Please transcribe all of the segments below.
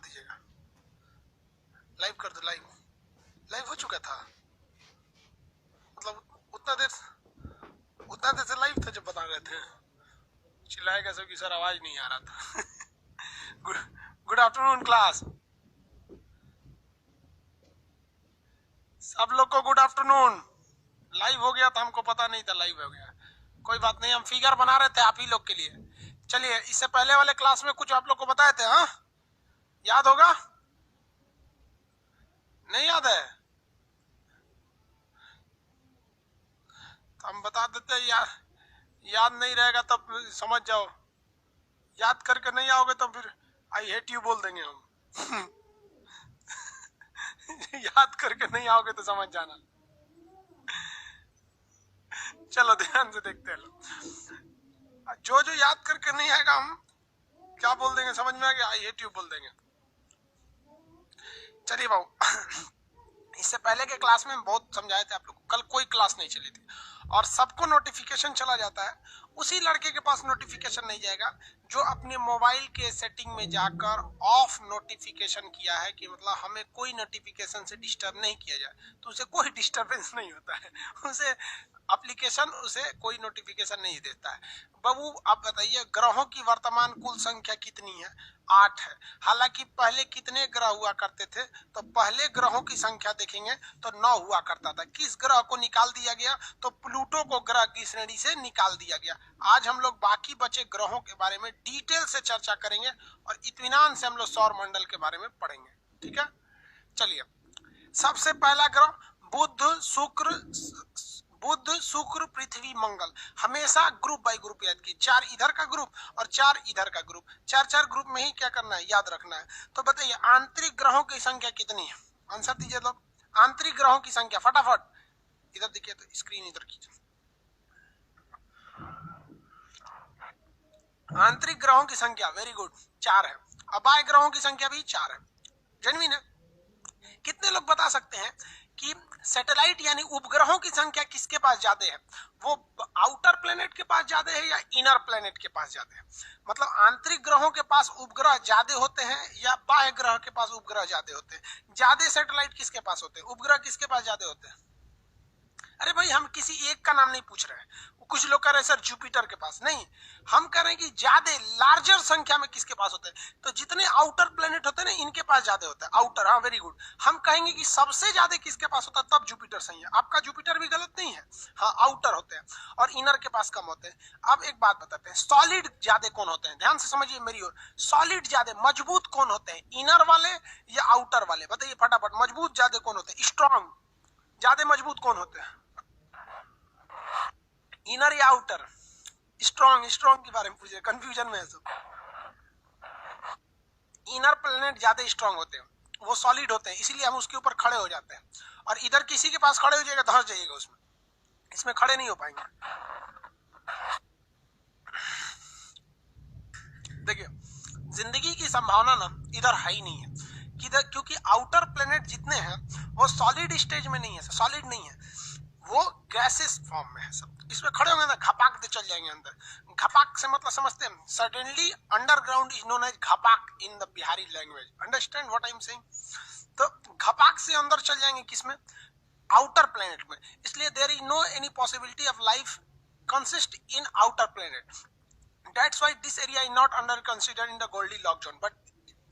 दीजिएगा, लाइव कर दो। लाइव लाइव हो चुका था, मतलब उतना देर से लाइव था जब बता रहे थे। चिल्लाएगा सब कि सर आवाज नहीं आ रहा था। गुड आफ्टरनून क्लास, सब लोग को गुड आफ्टरनून। लाइव हो गया था, हमको पता नहीं था लाइव हो गया। कोई बात नहीं, हम फिगर बना रहे थे आप ही लोग के लिए। चलिए, इससे पहले वाले क्लास में कुछ आप लोग को बताए थे, हाँ याद होगा? नहीं याद है तो हम बता देते हैं। याद नहीं रहेगा तब समझ जाओ, याद करके नहीं आओगे तो फिर आई हेट यू बोल देंगे हम। याद करके नहीं आओगे तो समझ जाना। चलो ध्यान से देखते हैं। जो जो याद करके नहीं आएगा हम क्या बोल देंगे, समझ में आ गया? आई हेट यू बोल देंगे। चलिए बाबू, इससे पहले के क्लास में बहुत समझाए थे आप लोग। कल कोई क्लास नहीं चली थी और सबको नोटिफिकेशन चला जाता है। उसी लड़के के पास नोटिफिकेशन नहीं जाएगा जो अपने मोबाइल के सेटिंग में जाकर ऑफ नोटिफिकेशन किया है, कि मतलब हमें कोई नोटिफिकेशन से डिस्टर्ब नहीं किया जाए, तो उसे कोई डिस्टरबेंस नहीं होता है। उसे एप्लीकेशन उसे कोई नोटिफिकेशन नहीं देता है। बाबू आप बताइए, ग्रहों की वर्तमान कुल संख्या कितनी है? 8 है। हालांकि पहले कितने ग्रह हुआ करते थे, तो पहले ग्रहों की संख्या देखेंगे तो 9 हुआ करता था। किस ग्रह को निकाल दिया गया? तो प्लूटो को ग्रह की श्रेणी से निकाल दिया गया। आज हम लोग बाकी बचे ग्रहों के बारे में डिटेल से चर्चा करेंगे और इत्मीनान से हम लोग सौर मंडल के बारे में पढ़ेंगे, ठीक है? चलिए, सबसे पहला ग्रह बुध शुक्र पृथ्वी मंगल। हमेशा ग्रुप बाय ग्रुप याद की, 4 इधर का ग्रुप और 4 इधर का ग्रुप, 4 ग्रुप में ही क्या करना है, याद रखना है। तो बताइए आंतरिक ग्रहों की संख्या कितनी है? आंसर दीजिए लोग। आंतरिक ग्रहों की संख्या फटाफट, इधर देखिए तो स्क्रीन इधर कीजिए। आंतरिक ग्रहों की संख्या वेरी गुड 4 है। अबाह्य ग्रहों की संख्या भी 4 है। जेन्युइन है। कितने लोग बता सकते हैं कि सैटेलाइट यानी उपग्रहों की संख्या किसके पास ज्यादा है? वो आउटर प्लेनेट के पास ज्यादा है या इनर प्लेनेट के पास ज्यादा है? मतलब आंतरिक ग्रहों के पास उपग्रह ज्यादा होते हैं या बाह्य ग्रह के पास उपग्रह ज्यादा होते हैं? ज्यादा सैटेलाइट किसके पास होते हैं? उपग्रह किसके पास ज्यादा होते हैं? अरे भाई, हम किसी एक का नाम नहीं पूछ रहे हैं। कुछ लोग कह रहे हैं सर जुपिटर के पास, नहीं, हम कह रहे हैं कि ज्यादा लार्जर संख्या में किसके पास होते हैं? तो जितने आउटर प्लेनेट होते हैं ना, इनके पास ज्यादा होता है। आउटर, हाँ वेरी गुड। हम कहेंगे कि सबसे ज्यादा किसके पास होता है, तब जुपिटर सही है। आपका जुपिटर भी गलत नहीं है, हाँ आउटर होते हैं और इनर के पास कम होते हैं। अब एक बात बताते हैं, सॉलिड ज्यादा कौन होते हैं? ध्यान से समझिए मेरी ओर। सॉलिड ज्यादा मजबूत कौन होते हैं, इनर वाले या आउटर वाले? बताइए फटाफट, मजबूत ज्यादा कौन होते हैं? स्ट्रॉन्ग ज्यादा मजबूत कौन होते हैं, इनर या आउटर? स्ट्रॉन्ग के बारे में पूछे, कंफ्यूजन में है सब। इनर प्लेनेट ज्यादा स्ट्रॉन्ग होते हैं, वो सॉलिड होते हैं, इसीलिए हम उसके ऊपर खड़े हो जाते हैं। और इधर किसी के पास खड़े हो जाएगा धंस जाइएगा उसमें, इसमें खड़े नहीं हो पाएंगे। देखिए, जिंदगी की संभावना ना इधर है ही नहीं है, किधर? क्योंकि आउटर प्लेनेट जितने हैं वो सॉलिड स्टेज में नहीं है, सॉलिड नहीं है, वो गैसेस फॉर्म में है सब। इसमें खड़े होंगे ना, घपाक दे चल जाएंगे अंदर। घपाक से मतलब समझते हैं? Suddenly underground is known as घपाक in the Bihari language. Understand what I am saying? तो घपाक से अंदर चल जाएंगे किसमें? आउटर प्लेनेट में। इसलिए there is no any possibility of life consist in outer planet. That's why this area is not under considered in the Goldilocks zone, but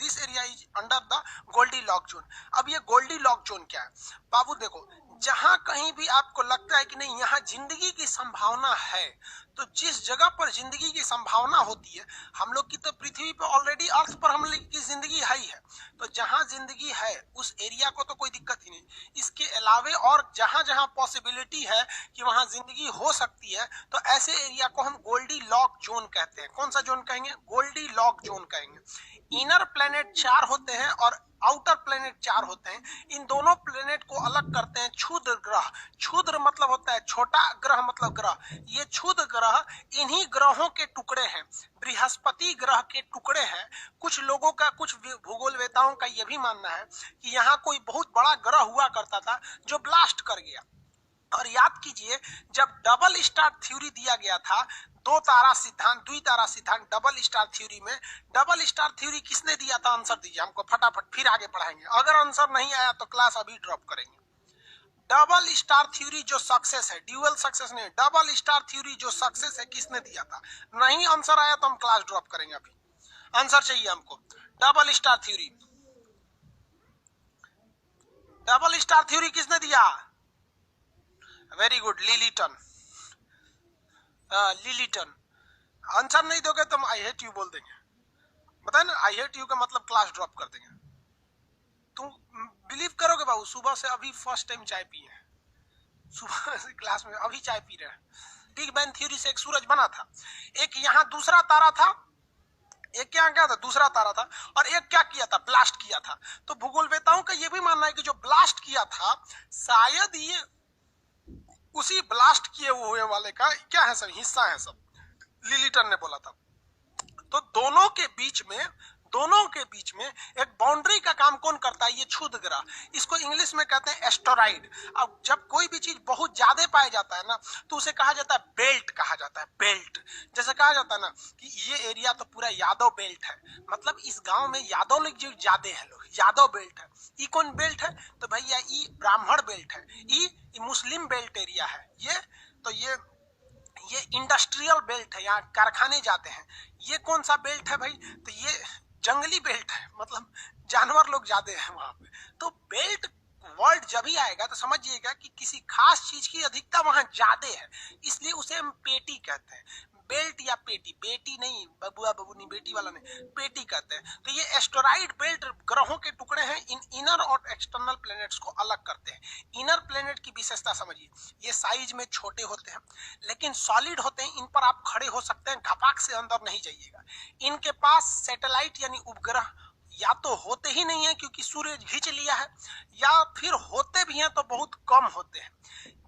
this area is under the Goldilocks zone. अब ये Goldilocks zone क्या है बाबू? देखो, जहां कहीं भी आपको लगता है कि नहीं यहाँ जिंदगी की संभावना है, तो जिस जगह पर जिंदगी की संभावना होती है, हम लोग की तो पृथ्वी पर ऑलरेडी अर्थ पर हम लोग की जिंदगी है ही है, तो जहां जिंदगी है उस एरिया को तो कोई दिक्कत ही नहीं। इसके अलावे और जहां जहां पॉसिबिलिटी है कि वहां जिंदगी हो सकती है, तो ऐसे एरिया को हम गोल्डीलॉक जोन कहते हैं। कौन सा जोन कहेंगे? गोल्डीलॉक जोन कहेंगे। इनर प्लेनेट 4 होते हैं और आउटर प्लेनेट 4 होते हैं। इन दोनों प्लेनेट को अलग करते हैं क्षुद्र ग्रह। क्षुद्र मतलब होता है छोटा, ग्रह मतलब ग्रह। ये क्षुद्र ग्रह इन्हीं ग्रहों के टुकड़े हैं, बृहस्पति ग्रह के टुकड़े हैं। कुछ लोगों का, कुछ भूगोलवेताओं का यह भी मानना है कि यहाँ कोई बहुत बड़ा ग्रह हुआ करता था जो ब्लास्ट कर गया। और याद कीजिए, जब डबल स्टार थ्योरी दिया गया था, दो तारा सिद्धांत, द्वितारा सिद्धांत, डबल स्टार थ्योरी में, डबल स्टार थ्योरी किसने दिया था? आंसर दीजिए हमको फटाफट, फिर आगे पढ़ाएंगे। अगर आंसर नहीं आया तो क्लास अभी ड्रॉप करेंगे। डबल स्टार थ्योरी जो सक्सेस है, ड्यूअल सक्सेस नहीं, डबल स्टार थ्योरी जो सक्सेस है, किसने दिया था? नहीं आंसर आया तो हम क्लास ड्रॉप करेंगे। अभी आंसर चाहिए हमको। Double star theory, double star theory किसने दिया? वेरी गुड, लिलिटन। लिलिटन। आंसर नहीं दोगे तो हम आई हेट यू बोल देंगे, बताए ना, आई हेट यू का मतलब क्लास ड्रॉप कर देंगे। तुम बिलीव करोगे बाबू, सुबह से अभी फर्स्ट टाइम चाय पिए हैं, सुबह से क्लास में अभी चाय पी रहे हैं। बिग बैंग थ्योरी से एक सूरज बना था, एक यहाँ दूसरा तारा था, एक क्या था, दूसरा तारा था, और एक क्या किया था? ब्लास्ट किया था। तो भूगोलवेताओं का ये भी मानना है कि जो ब्लास्ट किया था, शायद ये उसी ब्लास्ट किए हुए वाले का क्या है सब, हिस्सा है सब, लिलिटन ने बोला था। तो दोनों के बीच में एक बाउंड्री का काम कौन करता है? ये क्षुद्र ग्रह, इसको इंग्लिश में कहते हैं एस्टेरॉइड। अब जब कोई भी चीज बहुत ज्यादा पाया जाता है ना, तो उसे कहा जाता है बेल्ट, कहा जाता है बेल्ट। जैसे कहा जाता है ना कि ये एरिया तो पूरा यादव बेल्ट है, मतलब इस गांव में यादव लोग जो ज्यादा है, लोग यादव बेल्ट है। ये कौन बेल्ट है? तो भैया ये ब्राह्मण बेल्ट है, ये मुस्लिम बेल्ट एरिया है। ये इंडस्ट्रियल बेल्ट है, यहाँ कारखाने जाते हैं। ये कौन सा बेल्ट है भाई? तो ये जंगली बेल्ट है, मतलब जानवर लोग जाते हैं वहां पे। तो बेल्ट वर्ड जब ही आएगा तो समझिएगा कि किसी खास चीज की अधिकता वहां ज्यादा है, इसलिए उसे हम पेटी कहते हैं। बेल्ट या पेटी, बेटी नहीं, बबुआ बबुनी बेटी वाला नहीं, पेटी कहते हैं। तो ये एस्टेरॉइड बेल्ट ग्रहों के टुकड़े हैं, इन इनर और एक्सटर्नल प्लैनेट्स को अलग करते हैं। इनर प्लैनेट की विशेषता समझिए, ये साइज में छोटे होते हैं लेकिन सॉलिड होते हैं, इन पर आप खड़े हो सकते हैं, घपाक से अंदर नहीं जाइएगा। इनके पास सैटेलाइट यानी उपग्रह या तो होते ही नहीं है क्योंकि सूर्य खींच लिया है, या फिर होते भी हैं तो बहुत कम होते हैं।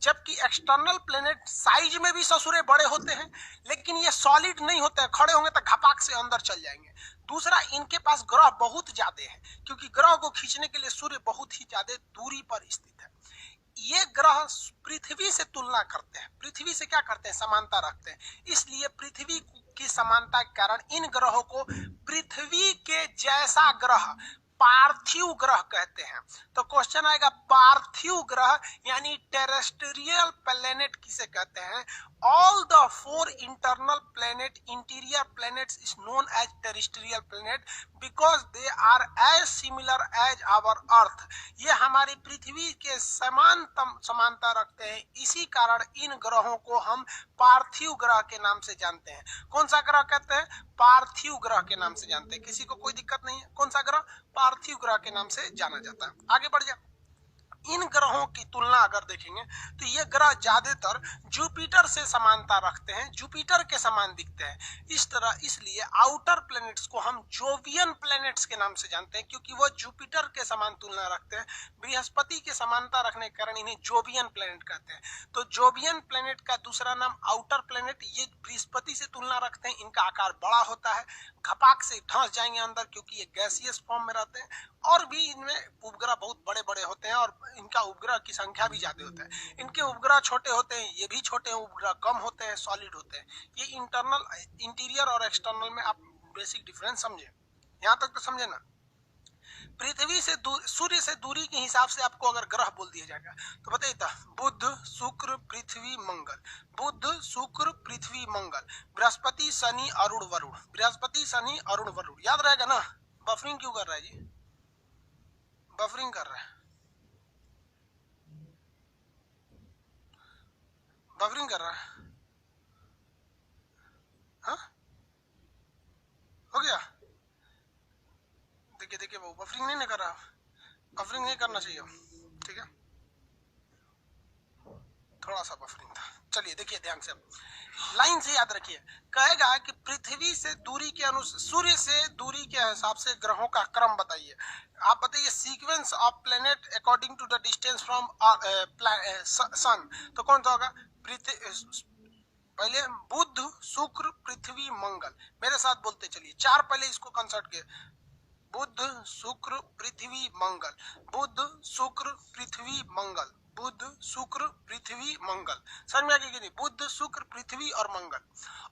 जबकि एक्सटर्नल प्लेनेट साइज में भी ससुरे बड़े होते हैं, लेकिन ये सॉलिड नहीं होते हैं, खड़े होंगे तो घपाक से अंदर चल जाएंगे। दूसरा, इनके पास ग्रह बहुत ज्यादा है, क्योंकि ग्रह को खींचने के लिए सूर्य बहुत ही ज्यादा दूरी पर स्थित है। ये ग्रह पृथ्वी से तुलना करते हैं, पृथ्वी से क्या करते हैं? समानता रखते हैं, इसलिए पृथ्वी की समानता के कारण इन ग्रहों को पृथ्वी के जैसा ग्रह, पार्थिव ग्रह कहते हैं। तो क्वेश्चन आएगा, पार्थिव ग्रह यानी टेरेस्ट्रियल प्लेनेट किसे कहते हैं? All the 4 internal planet, interior planets is known as terrestrial planet because they are as similar as our earth. ये हमारी पृथ्वी के समानता रखते हैं, इसी कारण इन ग्रहों को हम पार्थिव ग्रह के नाम से जानते हैं। कौन सा ग्रह कहते हैं? पार्थिव ग्रह के नाम से जानते हैं। किसी को कोई दिक्कत नहीं है? कौन सा ग्रह? पार्थिव ग्रह के नाम से जाना जाता है। आगे बढ़ जाए, इन ग्रहों की तुलना अगर देखेंगे तो ये ग्रह ज्यादातर जुपिटर से समानता रखते हैं, जुपिटर के समान दिखते हैं। इस तरह इसलिए आउटर प्लैनेट्स को हम जोवियन प्लैनेट्स के नाम से जानते हैं, क्योंकि वो जुपिटर के समान तुलना रखते हैं। बृहस्पति के समानता रखने के कारण इन्हें जोवियन प्लैनेट कहते हैं। तो जोवियन प्लैनेट का दूसरा नाम आउटर प्लैनेट, ये बृहस्पति से तुलना रखते हैं, इनका आकार बड़ा होता है, घपाक से धंस जाएंगे अंदर क्योंकि ये गैसियस फॉर्म में रहते हैं, और भी इनमें उपग्रह बहुत बड़े बड़े होते हैं और इनका उपग्रह की संख्या भी ज्यादा होता है। इनके उपग्रह छोटे होते हैं, ये भी छोटे हैं, उपग्रह कम होते हैं, सॉलिड होते हैं। ये इंटरनल, इंटीरियर और एक्सटर्नल में आप बेसिक डिफरेंस समझे, यहाँ तक तो समझे ना। पृथ्वी से सूर्य से दूरी के हिसाब से आपको अगर ग्रह बोल दिया जाएगा तो बताइए था, बुध शुक्र पृथ्वी मंगल, बुध शुक्र पृथ्वी मंगल, बृहस्पति शनि अरुण वरुण, बृहस्पति शनि अरुण वरुण, याद रहेगा ना। बफरिंग क्यों कर रहा है जी? बफरिंग कर रहा है, बफरिंग कर रहा है। हाँ, हो गया। देखिए देखिए वो बफरिंग नहीं कर रहा, बफरिंग नहीं करना चाहिए, ठीक है, थोड़ा सा बफरिंग था। चलिए देखिए ध्यान से, लाइन से याद रखिए। कहेगा कि पृथ्वी से दूरी के अनुसार, सूर्य से दूरी के हिसाब से ग्रहों का क्रम बताइए। आप बताइए sequence of planet according to the distance from sun. तो कौन सा होगा? पहले बुध शुक्र पृथ्वी मंगल, मेरे साथ बोलते चलिए, 4 पहले इसको कंसर्ट के, बुध शुक्र पृथ्वी मंगल, बुध शुक्र पृथ्वी मंगल, बुध शुक्र पृथ्वी मंगल। समझ में आ गई कि नहीं? बुध शुक्र पृथ्वी और मंगल।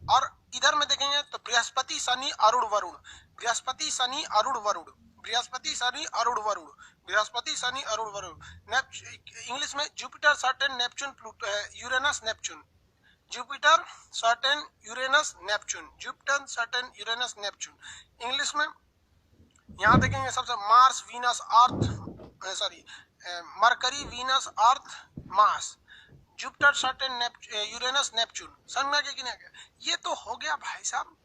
और इधर में देखेंगे तो बृहस्पति शनि अरुण वरुण, बृहस्पति शनि अरुण वरुण, बृहस्पति शनि अरुण वरुण, बृहस्पति शनि अरुण वरुण। इंग्लिश में Jupiter Saturn Neptune Pluto, Uranus Neptune, Jupiter Saturn Uranus Neptune, Jupiter Saturn Uranus Neptune. English में यहाँ देखेंगे सबसे Mars Venus Earth, sorry mercury Venus Earth Mars, Jupiter Saturn Uranus Neptune. समझ में आ गया कि नहीं आ गया? ये तो हो गया भाई साहब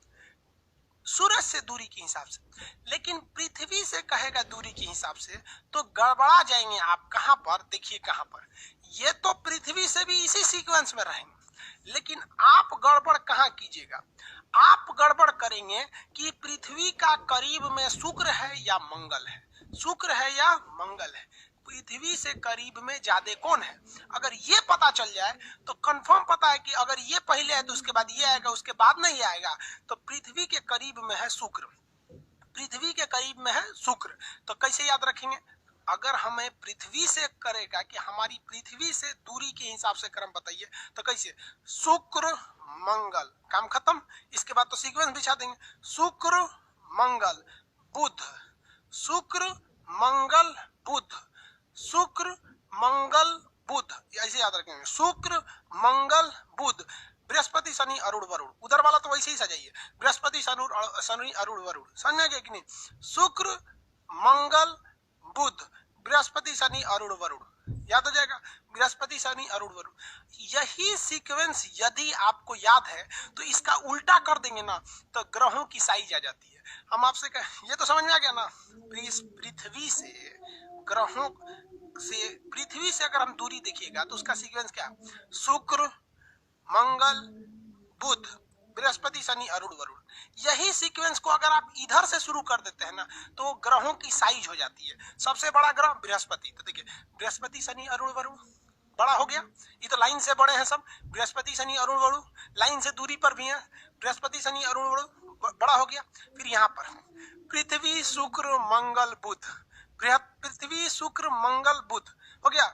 सूरज से दूरी के हिसाब से, लेकिन पृथ्वी से कहेगा दूरी के हिसाब से तो गड़बड़ा जाएंगे आप। कहां पर? देखिए कहां पर, ये तो पृथ्वी से भी इसी सीक्वेंस में रहेंगे, लेकिन आप गड़बड़ कहां कीजिएगा? आप गड़बड़ करेंगे कि पृथ्वी का करीब में शुक्र है या मंगल है, शुक्र है या मंगल है, पृथ्वी से करीब में ज्यादा कौन है। अगर ये पता चल जाए तो कंफर्म पता है कि अगर ये पहले है तो उसके बाद ये आएगा, उसके बाद नहीं आएगा। तो पृथ्वी के करीब में है शुक्र, पृथ्वी के करीब में है शुक्र। तो कैसे याद रखेंगे? अगर हमें पृथ्वी से करेगा कि हमारी पृथ्वी से दूरी के हिसाब से क्रम बताइए, तो कैसे? शुक्र मंगल, काम खत्म। इसके बाद तो सीक्वेंस बिछा देंगे, शुक्र मंगल बुध, शुक्र मंगल बुध, शुक्र मंगल बुध, ऐसे याद रखेंगे, शुक्र मंगल बुध। बृहस्पति शनि अरुण वरुण, उधर वाला तो वैसे ही सजाइए, बृहस्पति शनि अरुण वरुण। समझ गए कि नहीं? शुक्र मंगल बुध, बृहस्पति शनि अरुण वरुण, याद हो जाएगा, बृहस्पति शनि अरुण वरुण। यही सीक्वेंस यदि आपको याद है तो इसका उल्टा कर देंगे ना तो ग्रहों की साइज आ जाती है। हम आपसे ये तो समझ में आ गया ना? पृथ्वी से ग्रहों से, पृथ्वी से अगर हम दूरी देखिएगा तो उसका सीक्वेंस क्या? शुक्र मंगल बुध, बृहस्पति शनि अरुण वरुण। यही सीक्वेंस को अगर आप इधर से शुरू कर देते हैं ना तो ग्रहों की साइज हो जाती है। सबसे बड़ा ग्रह बृहस्पति, तो देखिए बृहस्पति शनि अरुण वरुण बड़ा हो गया, ये तो लाइन से बड़े हैं सब, बृहस्पति शनि अरुण वरुण लाइन से दूरी पर भी है, बृहस्पति शनि अरुण वरुण बड़ा हो गया। फिर यहाँ पर पृथ्वी शुक्र मंगल बुध, पृथ्वी शुक्र मंगल बुध हो गया,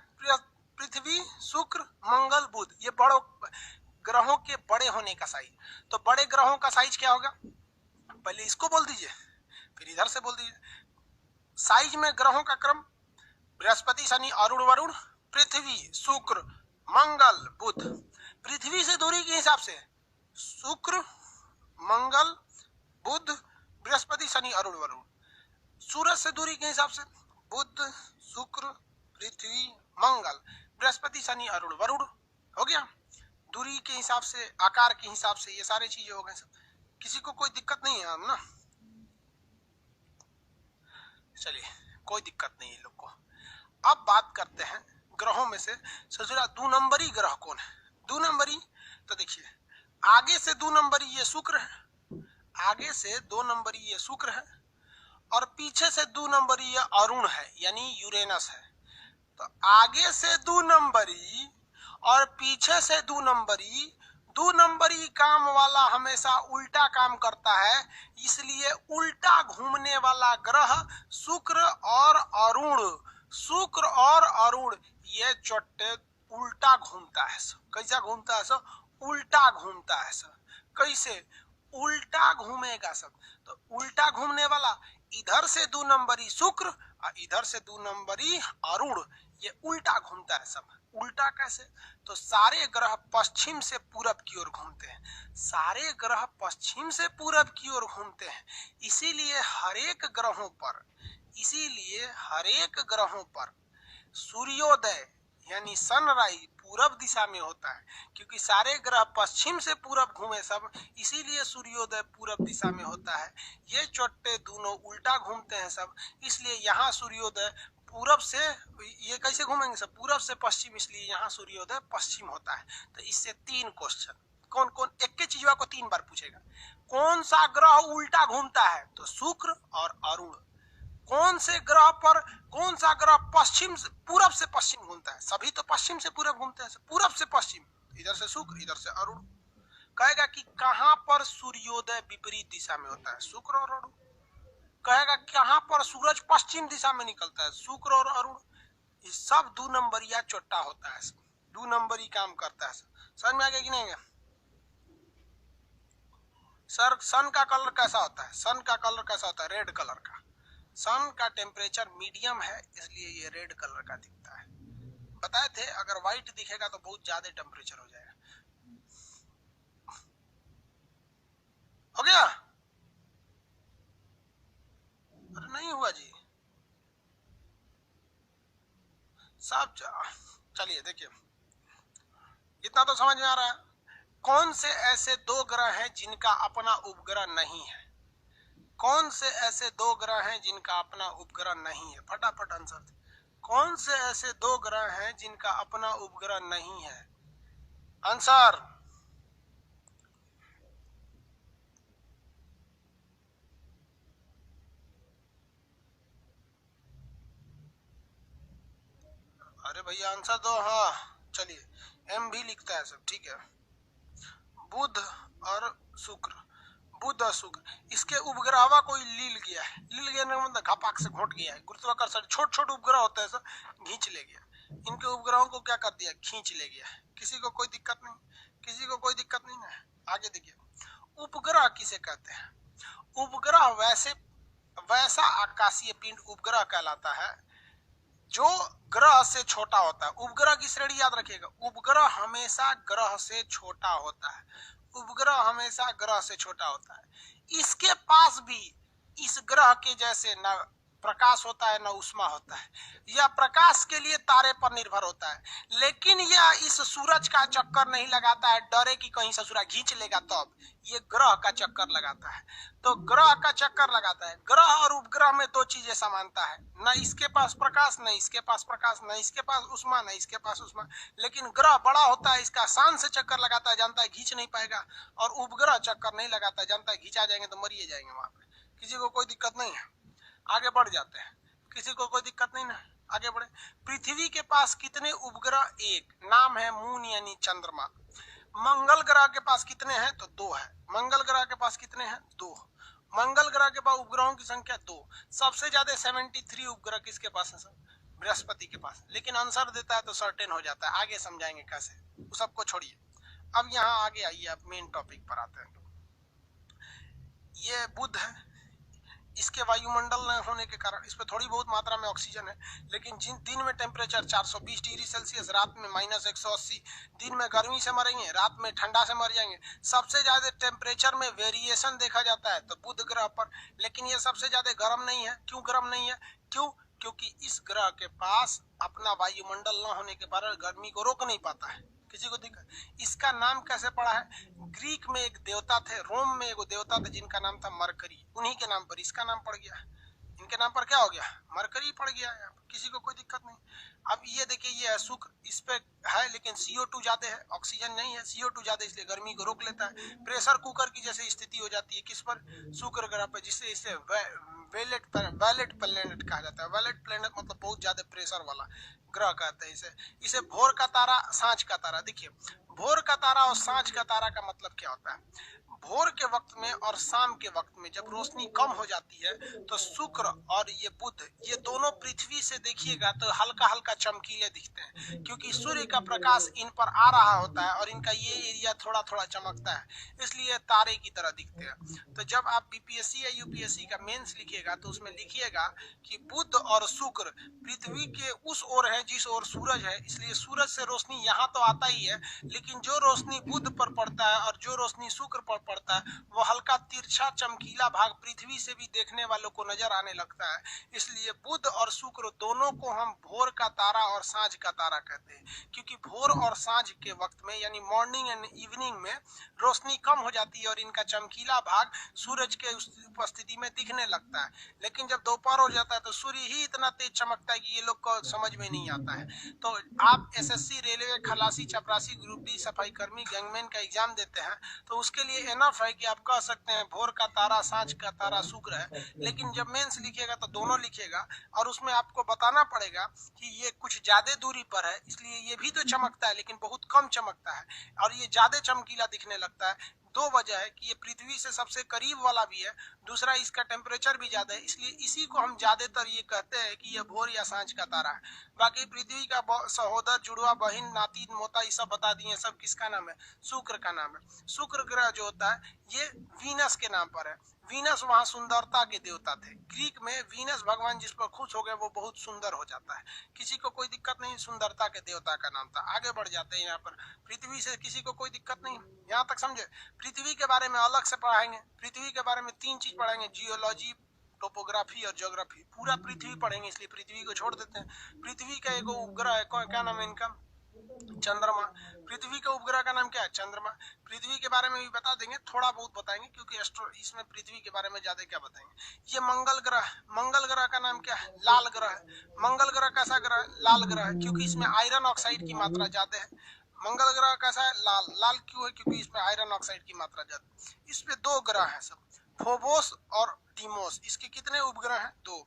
पृथ्वी शुक्र मंगल बुध। ये बड़ों ग्रहों के बड़े होने का साइज। तो बड़े ग्रहों का साइज क्या होगा? पहले इसको बोल दीजिए फिर इधर से बोल दीजिए। साइज में ग्रहों का क्रम बृहस्पति शनि अरुण वरुण, पृथ्वी शुक्र मंगल बुध। पृथ्वी से दूरी के हिसाब से शुक्र मंगल बुध बृहस्पति शनि अरुण वरुण। सूरज से दूरी के हिसाब से बुध शुक्र पृथ्वी मंगल बृहस्पति शनि अरुण वरुण हो गया। दूरी के हिसाब से, आकार के हिसाब से ये सारे चीजें हो गए सब। किसी को कोई दिक्कत नहीं है ना? चलिए कोई दिक्कत नहीं है लोग को। अब बात करते हैं ग्रहों में से सबसे 2 नंबरी ग्रह कौन है? 2 नंबरी, तो देखिए आगे से 2 नंबरी ये शुक्र है, आगे से 2 नंबरी ये शुक्र है और पीछे से 2 नंबरी ये अरुण है यानी यूरेनस है। तो आगे से 2 नंबरी और पीछे से 2 नंबरी, 2 नंबरी काम वाला हमेशा उल्टा काम करता है, इसलिए उल्टा घूमने वाला ग्रह शुक्र और अरुण, शुक्र और अरुण ये चोटे उल्टा घूमता है। कैसा घूमता है? सब उल्टा घूमता है। सब कैसे उल्टा घूमेगा? सब तो उल्टा घूमने वाला इधर से 2 नंबरी शुक्र और इधर से 2 नंबरी अरुण, ये उल्टा घूमता है। सब उल्टा कैसे? तो सारे ग्रह पश्चिम से पूरब की ओर घूमते हैं, सारे ग्रह पश्चिम से पूरब की ओर घूमते हैं। इसीलिए हर एक ग्रहों पर सूर्योदय यानी सनराइज पूरब दिशा में होता है, क्योंकि सारे ग्रह पश्चिम से पूरब घूमे सब, इसीलिए सूर्योदय पूरब दिशा में होता है। ये चोटे दोनों उल्टा घूमते हैं सब, इसलिए यहाँ सूर्योदय पूरब से, ये कैसे घूमेंगे सब? पूरब से पश्चिम, इसलिए यहाँ सूर्योदय पश्चिम होता है। तो इससे 3 क्वेश्चन, कौन कौन एक के चीजों को 3 बार पूछेगा। कौन सा ग्रह उल्टा घूमता है? तो शुक्र और अरुण। कौन से ग्रह पर, कौन सा ग्रह पश्चिम से, पूरब से पश्चिम घूमता है? सभी तो पश्चिम से पूरब घूमते हैं, पूरब से पश्चिम, इधर से शुक्र इधर से अरुण। कहेगा कि कहां पर सूर्योदय विपरीत दिशा में होता है? शुक्र और अरुण। कहेगा कहां पर सूरज पश्चिम दिशा में निकलता है? शुक्र और अरुण। ये सब 2 नंबरिया चोट्टा होता है, 2 नंबरी काम करता है। समझ में आ गया कि नहीं? सर सन का कलर कैसा होता है? सन का कलर कैसा होता है? रेड कलर का। सन का टेम्परेचर मीडियम है, इसलिए ये रेड कलर का दिखता है। बताए थे अगर व्हाइट दिखेगा तो बहुत ज्यादा टेम्परेचर हो जाएगा। हो गया? अरे नहीं हुआ जी, सब चलिए देखिए, इतना तो समझ में आ रहा है। कौन से ऐसे 2 ग्रह हैं जिनका अपना उपग्रह नहीं है? कौन से ऐसे 2 ग्रह हैं जिनका अपना उपग्रह नहीं है? फटाफट आंसर। कौन से ऐसे 2 ग्रह हैं जिनका अपना उपग्रह नहीं है? आंसर। अरे भैया आंसर दो। हाँ चलिए, एम भी लिखता है सब, ठीक है। बुध और शुक्र, बुध और शुक्र, इसके उपग्रहवा कोई लील गया है। लील गया मतलब घपाक से घोट गया है। गुरुत्वाकर्षण छोटे छोटे उपग्रह होते हैं सर, घींच ले गया। इनके उपग्रहों को क्या कर दिया? खींच ले गया। किसी को कोई दिक्कत नहीं, किसी को कोई दिक्कत नहीं है। आगे देखिए, उपग्रह किसे कहते हैं? उपग्रह वैसा आकाशीय पिंड उपग्रह कहलाता है जो ग्रह से छोटा होता है। उपग्रह की श्रेणी याद रखिएगा, उपग्रह हमेशा ग्रह से छोटा होता है। उपग्रह हमेशा ग्रह से छोटा होता है। इसके पास भी इस ग्रह के जैसे न प्रकाश होता है न उष्मा होता है। यह प्रकाश के लिए तारे पर निर्भर होता है, लेकिन यह इस सूरज का चक्कर नहीं लगाता है, डरे कि कहीं से सूरज खींच लेगा तब। ये ग्रह का चक्कर लगाता है। तो ग्रह का चक्कर लगाता है। ग्रह और उपग्रह में 2 चीजें समानता है, न इसके पास प्रकाश, न इसके पास प्रकाश, न इसके पास उष्मा, न इसके पास उष्मा। लेकिन ग्रह बड़ा होता है, इसका शान से चक्कर लगाता है, जानता है खींच नहीं पाएगा। और उपग्रह चक्कर नहीं लगाता है, जानता है खींचा जाएंगे तो मरिए जाएंगे वहां पे। किसी को कोई दिक्कत नहीं है, आगे बढ़ जाते हैं। किसी को कोई दिक्कत नहीं ना, आगे बढ़े। पृथ्वी के पास कितने उपग्रह? 1, नाम है मून यानी चंद्रमा। मंगल ग्रह के पास कितने हैं? तो 2 है। मंगल ग्रह के पास कितने हैं? 2। मंगल ग्रह के पास उपग्रहों की संख्या 2। सबसे ज्यादा 73 उपग्रह किसके पास है? सर बृहस्पति के पास। लेकिन आंसर देता है तो सर्टेन हो जाता है। आगे समझाएंगे कैसे, वो सबको छोड़िए। अब यहाँ आगे आइए, अब मेन टॉपिक पर आते हैं। ये बुध है, इसके वायुमंडल न होने के कारण इस पर थोड़ी बहुत मात्रा में ऑक्सीजन है, लेकिन जिन दिन में टेम्परेचर 420 डिग्री सेल्सियस, रात में -180, दिन में गर्मी से मरेंगे, रात में ठंडा से मर जाएंगे। सबसे ज्यादा टेम्परेचर में वेरिएशन देखा जाता है तो बुध ग्रह पर। लेकिन ये सबसे ज्यादा गर्म नहीं है। क्यों गर्म नहीं है? क्योंकि इस ग्रह के पास अपना वायुमंडल न होने के कारण गर्मी को रोक नहीं पाता है। किसी को दिक्कत? इसका नाम कैसे पड़ा है? ग्रीक में एक देवता थे, रोम में एक देवता थे जिनका नाम था मरकरी, उन्हीं के नाम पर इसका नाम पड़ गया। इनके नाम पर क्या हो गया? मरकरी पड़ गया। किसी को कोई दिक्कत नहीं। अब ये देखिए, ये है शुक्र, इस पे है लेकिन CO2 ज्यादा है, ऑक्सीजन नहीं है। CO2 ज्यादा इसलिए गर्मी को रोक लेता है। प्रेशर कुकर की जैसे स्थिति हो जाती है किस पर? शुक्र ग्रह पर, जिससे इसे वैलेट प्लेनेट कहा जाता है। वैलेट प्लेनेट मतलब बहुत ज्यादा प्रेशर वाला ग्रह कहते हैं इसे भोर का तारा, सांझ का तारा। देखिए, भोर का तारा और सांझ का तारा का मतलब क्या होता है? भोर के वक्त में और शाम के वक्त में जब रोशनी कम हो जाती है तो शुक्र और ये बुध, ये दोनों पृथ्वी से देखिएगा तो हल्का हल्का चमकीले दिखते हैं, क्योंकि सूर्य का प्रकाश इन पर आ रहा होता है और इनका ये एरिया थोड़ा थोड़ा चमकता है, इसलिए तारे की तरह दिखते हैं। तो जब आप बीपीएससी या यूपीएससी का मेंस लिखिएगा तो उसमें लिखिएगा कि बुध और शुक्र पृथ्वी के उस ओर है जिस ओर सूरज है, इसलिए सूरज से रोशनी यहाँ तो आता ही है, लेकिन जो रोशनी बुध पर पड़ता है और जो रोशनी शुक्र पर पड़ता है वो हल्का तिरछा चमकीला भाग पृथ्वी से भी देखने वालों को नजर आने लगता है। इसलिए बुध और शुक्र दोनों को हम भोर का तारा और सांझ का तारा कहते हैं, क्योंकि भोर और सांझ के वक्त में यानी मॉर्निंग एंड इवनिंग में रोशनी कम हो जाती है और इनका चमकीला भाग सूरज के उपस्थिति में दिखने लगता है। लेकिन जब दोपहर हो जाता है तो सूर्य ही इतना तेज चमकता है कि ये लोग को समझ में नहीं आता है। तो आप एसएससी, रेलवे, खलासी, चपरासी, ग्रुप डी, सफाई कर्मी, गैंगमैन का एग्जाम देते हैं तो उसके लिए एनफ है कि आप कह सकते हैं भोर का तारा, सांझ का तारा शुक्र है। लेकिन जब मेंस लिखिएगा तो दोनों लिखिएगा और उसमें आपको बताना पड़ेगा कि ये कुछ ज्यादा दूरी पर है, इसलिए ये भी तो चमकता है लेकिन बहुत कम चमकता है और ये ज्यादा चमकीला दिखने लगता है। दो वजह है कि ये पृथ्वी से सबसे करीब वाला भी है, दूसरा इसका टेम्परेचर भी ज्यादा है, इसलिए इसी को हम ज्यादातर ये कहते हैं कि ये भोर या सांझ का तारा है। बाकी पृथ्वी का सहोदर, जुड़वा, बहिन, नाती, मोता, ये सब बता दिए। सब किसका नाम है? शुक्र का नाम है। शुक्र ग्रह जो होता है ये वीनस के नाम पर है। वीनस वहां सुंदरता के देवता थे। ग्रीक में वीनस भगवान जिस पर खुश हो गए वो बहुत सुंदर हो जाता है। किसी को कोई दिक्कत नहीं, सुंदरता के देवता का नाम था। आगे बढ़ जाते हैं यहाँ पर। पृथ्वी से किसी को कोई दिक्कत नहीं, यहाँ तक समझे। पृथ्वी के बारे में अलग से पढ़ाएंगे। पृथ्वी के बारे में 3 चीज पढ़ेंगे, जियोलॉजी, टोपोग्राफी और ज्योग्राफी। पूरा पृथ्वी पढ़ेंगे, इसलिए पृथ्वी को छोड़ देते हैं। पृथ्वी का एक उपग्रह है, क्या नाम है इनका? चंद्रमा। पृथ्वी के उपग्रह का नाम क्या है? चंद्रमा। पृथ्वी के बारे में भी बता देंगे, थोड़ा बहुत बताएंगे, क्योंकि इसमें पृथ्वी के बारे में ज्यादा क्या बताएंगे। ये मंगल ग्रह, मंगल ग्रह का नाम क्या है? लाल ग्रह है। मंगल ग्रह कैसा ग्रह है? लाल ग्रह है, क्योंकि इसमें आयरन ऑक्साइड की मात्रा ज्यादा है। मंगल ग्रह कैसा है? लाल। लाल क्यों है? क्योंकि इसमें आयरन ऑक्साइड की मात्रा ज्यादा है। इसमें 2 ग्रह है सब, फोबोस और डीमोस। इसके कितने उपग्रह हैं? 2।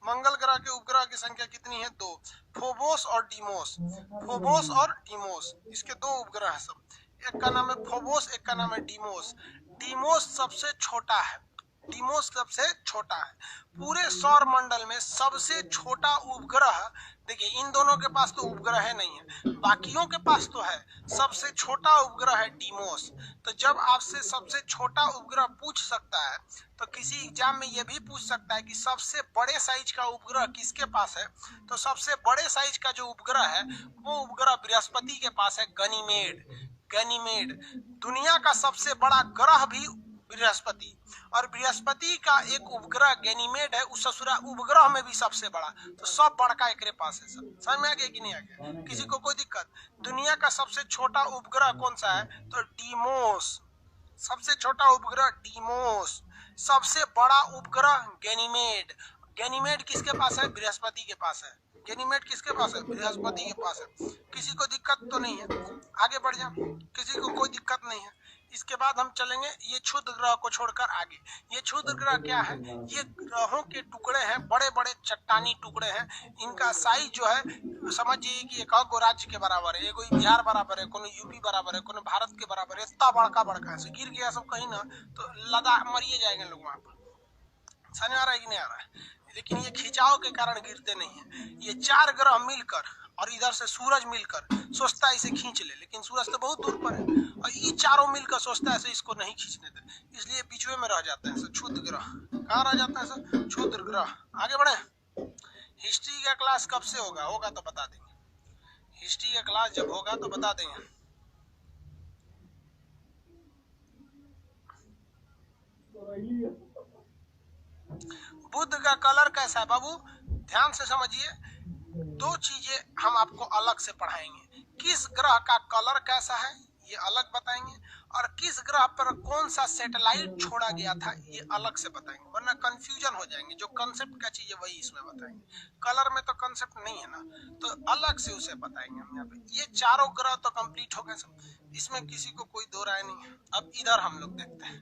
मंगल ग्रह के उपग्रह की संख्या कितनी है? 2। फोबोस और डीमोस। फोबोस और डीमोस, इसके 2 उपग्रह है सब। एक का नाम है फोबोस, एक का नाम है डीमोस। डीमोस सबसे छोटा है। डीमोस सबसे छोटा है। पूरे सौर मंडल में सबसे छोटा उपग्रह, देखिए इन दोनों के पास तो उपग्रह है नहीं है, बाकियों के पास तो है। सबसे छोटा उपग्रह है डीमोस। तो जब आपसे सबसे छोटा उपग्रह पूछ सकता है, तो किसी एग्जाम में यह भी पूछ सकता है कि सबसे बड़े साइज का उपग्रह किसके पास है। तो सबसे बड़े साइज का जो उपग्रह है वो उपग्रह बृहस्पति के पास है, गनीमेड। गनीमेड दुनिया का सबसे बड़ा ग्रह भी बृहस्पति, और बृहस्पति का एक उपग्रह गैनीमेड है, उस ससुरा उपग्रह में भी सबसे बड़ा। तो सब बड़का एकरे पास है। सब समझ में आ गया कि नहीं आ गया? किसी को कोई दिक्कत? दुनिया का सबसे छोटा उपग्रह कौन सा है? तो डीमोस। सबसे छोटा उपग्रह डीमोस, सबसे बड़ा उपग्रह गैनीमेड। गैनीमेड किसके पास है? बृहस्पति के पास है। गैनीमेड किसके पास है? बृहस्पति के पास है। किसी को दिक्कत तो नहीं है? आगे बढ़ जा, किसी को कोई दिक्कत नहीं है। इसके बाद हम चलेंगे ये क्षुद्र ग्रह को छोड़कर आगे। ये क्षुद्र ग्रह क्या है? ये ग्रहों के टुकड़े हैं, बड़े बड़े चट्टानी टुकड़े हैं। इनका साइज जो है समझिए कि एक और राज्य के बराबर है। कोई बिहार बराबर है, कोई यूपी बराबर है, कोई भारत के बराबर है। इतना बड़का बड़का है, गिर गया सब कहीं ना तो लदा मरिए जाएंगे लोग वहां पर। समझ आ रहा है कि नहीं आ रहा है? लेकिन ये खिंचाव के कारण गिरते नहीं है। ये 4 ग्रह मिलकर और इधर से सूरज मिलकर सोचता है इसे खींच ले, लेकिन सूरज तो बहुत दूर पर है, और ये चारों मिलकर सोचता है इसको नहीं खींचने दे, इसलिए बीच में रह जाते हैं क्षुद्र ग्रह। कहाँ रह जाते हैं सर? क्षुद्र ग्रह। आगे बढ़े। हिस्ट्री का क्लास कब से होगा? होगा तो बता देंगे। हिस्ट्री का क्लास जब होगा तो बता देंगे। बुध का कलर कैसा है बाबू? ध्यान से समझिए, 2 चीजें हम आपको अलग से पढ़ाएंगे। किस ग्रह का कलर कैसा है ये अलग बताएंगे, और किस ग्रह पर कौन सा सैटेलाइट छोड़ा गया था ये अलग से बताएंगे, वरना कंफ्यूजन हो जाएंगे। जो कंसेप्ट का चीज है वही इसमें बताएंगे। कलर में तो कंसेप्ट नहीं है ना, तो अलग से उसे बताएंगे हम यहाँ पे। ये चारों ग्रह तो कंप्लीट हो गए सब, इसमें किसी को कोई दो राय नहीं है। अब इधर हम लोग देखते हैं,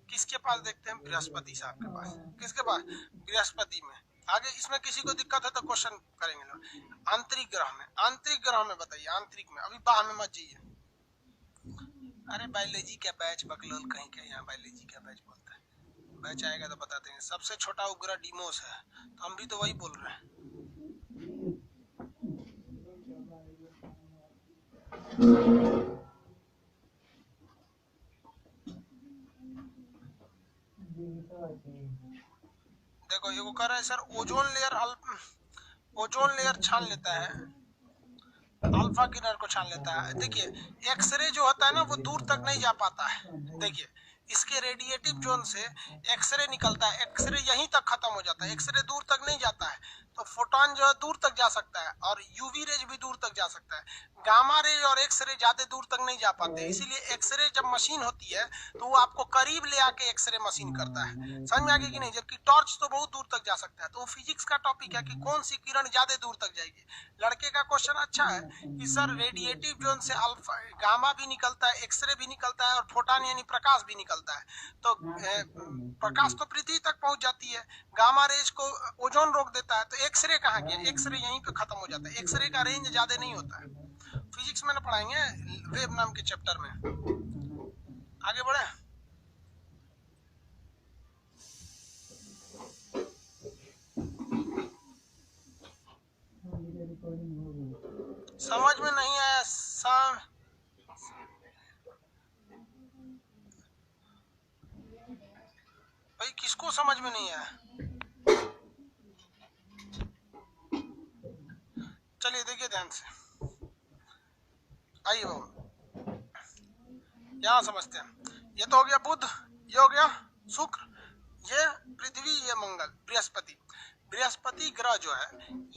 किसके पास देखते हैं? बृहस्पति साहब के पास। किसके पास? बृहस्पति में। आगे इसमें किसी को दिक्कत है तो क्वेश्चन करेंगे लोग। आंतरिक ग्रह में, आंतरिक ग्रह में बताइए। आंतरिक में अभी बाह में मत जाइए। अरे बायोलॉजी का बैच बकलोल कहीं का, यहाँ बायोलॉजी का बैच बोलता है। बैच आएगा तो बता देंगे। सबसे छोटा उपग्रह डीमोस है, तो हम भी तो वही बोल रहे हैं। देखो ये कह रहा है सर ओजोन लेयर छान लेता है, अल्फा किरण को छान लेता है। देखिए एक्सरे जो होता है ना वो दूर तक नहीं जा पाता है। देखिए इसके रेडिएटिव जोन से एक्सरे निकलता है, एक्सरे यहीं तक खत्म हो जाता है, एक्सरे दूर तक नहीं जाता है। तो फोटोन जो है दूर तक जा सकता है, और यूवी रेज भी दूर तक जा सकता है। गामा रेज और एक्सरे ज्यादा दूर तक नहीं जा पाते, इसीलिए एक्सरे जब मशीन होती है तो वो आपको करीब ले आके एक्सरे मशीन करता है। समझ में आ गया कि नहीं? जबकि टॉर्च तो बहुत दूर तक जा सकता है। तो वो फिजिक्स का टॉपिक है कि कौन सी किरण ज्यादा दूर तक जाएगी। लड़के का क्वेश्चन अच्छा है कि सर रेडिएटिव जोन से अल्फा गामा भी निकलता है, एक्सरे भी निकलता है, और फोटोन यानी प्रकाश भी निकलता है। तो प्रकाश तो पृथ्वी तक पहुंच जाती है, गामा रेज को ओजोन रोक देता है, तो एक्सरे कहाँ गया? एक्सरे यहीं पे खत्म हो जाता है। एक्सरे का रेंज ज्यादा नहीं होता है। फिजिक्स में ना पढ़ाएंगे वेब नाम के चैप्टर में। आगे बढ़े। समझ में नहीं आया भाई, किसको समझ में नहीं आया? चलिए देखिए ध्यान से, आइए बाबू यहाँ समझते हैं। ये तो हो गया बुध, ये हो गया शुक्र, ये पृथ्वी, ये मंगल, बृहस्पति। बृहस्पति ग्रह जो है,